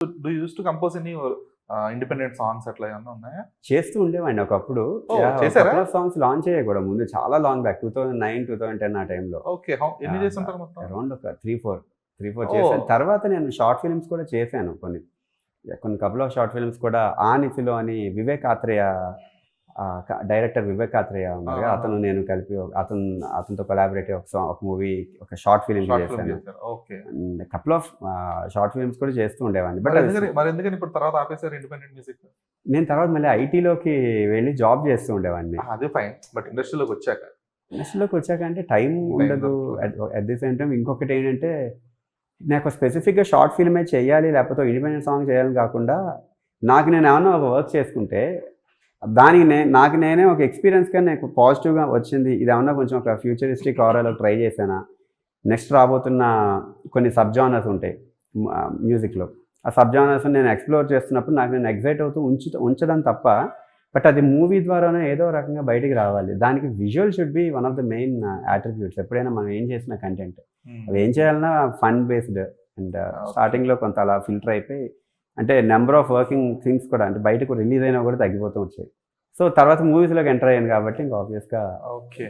Do you use to compose any independent songs అట్లా ఏమన్నా ఉన్నాయా? చేస్తూ ఉండేవాడిని ఒకప్పుడు. చేసారా? సాంగ్స్ లాంచ్ అయ్యాయి కూడా ముందు చాలా లాంగ్ బ్యాక్ 2009, 2010 ఆ టైంలో. ఓకే. ఎన్ని చేసుంటారు మొత్తం? అరౌండ్ ఒక 3-4 చేశాను. తర్వాత నేను షార్ట్ ఫిల్మ్స్ కూడా చేశాను కొన్ని కపుల్ ఆఫ్ షార్ట్ ఫిల్మ్స్ కూడా. ఆనిఫిలో అని వివేక్ ఆత్రేయ డైరెక్టర్ వివేక్ ఆత్రేయ ఉన్నారు. అతను నేను కలిపి అతనితో కొలాబరేట్ ఒక మూవీ, ఒక షార్ట్ ఫిల్మ్ చేశాను. కపుల్ ఆఫ్ షార్ట్ ఫిల్మ్స్ కూడా చేస్తూ ఉండేవాడిని. బట్ ఎందుకని ఇప్పుడు తర్వాత ఆపేసారు ఇండిపెండెంట్ మ్యూజిక్? నేను తర్వాత మళ్ళీ ఐటీలోకి వెళ్ళి జాబ్ చేస్తూ ఉండేవాడిని. అదే ఫైన్. బట్ ఇండస్ట్రీలోకి వచ్చాక అంటే టైం ఉండదు. అట్ ది సేమ్ టైం ఇంకొకటి ఏంటంటే, నాకు స్పెసిఫిక్గా షార్ట్ ఫిల్మే చేయాలి లేకపోతే ఇండిపెండెంట్ సాంగ్ చేయాలని కాకుండా, నాకు నేను ఏమన్నా ఒక వర్క్ చేసుకుంటే దానికి నాకు నేనే ఒక ఎక్స్పీరియన్స్గా నాకు పాజిటివ్గా వచ్చింది. ఇది ఏమన్నా కొంచెం ఒక ఫ్యూచరిస్టిక్ ఆరాలో ట్రై చేశానా, నెక్స్ట్ రాబోతున్న కొన్ని సబ్ జానర్స్ ఉంటాయి మ్యూజిక్లో, ఆ సబ్ జానర్స్ నేను ఎక్స్ప్లోర్ చేస్తున్నప్పుడు నాకు నేను ఎగ్జైట్ అవుతూ ఉంచడం తప్ప, బట్ అది మూవీ ద్వారానే ఏదో రకంగా బయటికి రావాలి. దానికి visual should be one of the main attributes. ఎప్పుడైనా మనం ఏం చేసిన కంటెంట్ అవి ఏం చేయాలన్నా ఫన్ బేస్డ్. అండ్ స్టార్టింగ్లో కొంత అలా ఫిల్టర్ అయిపోయి, అంటే నెంబర్ ఆఫ్ వర్కింగ్ థింగ్స్ కూడా, అంటే బయటకు రిలీజ్ అయినా కూడా తగ్గిపోతూ వచ్చాయి. సో తర్వాత మూవీస్లోకి ఎంటర్ అయ్యాను కాబట్టి ఇంకా ఆబ్వియస్గా ఓకే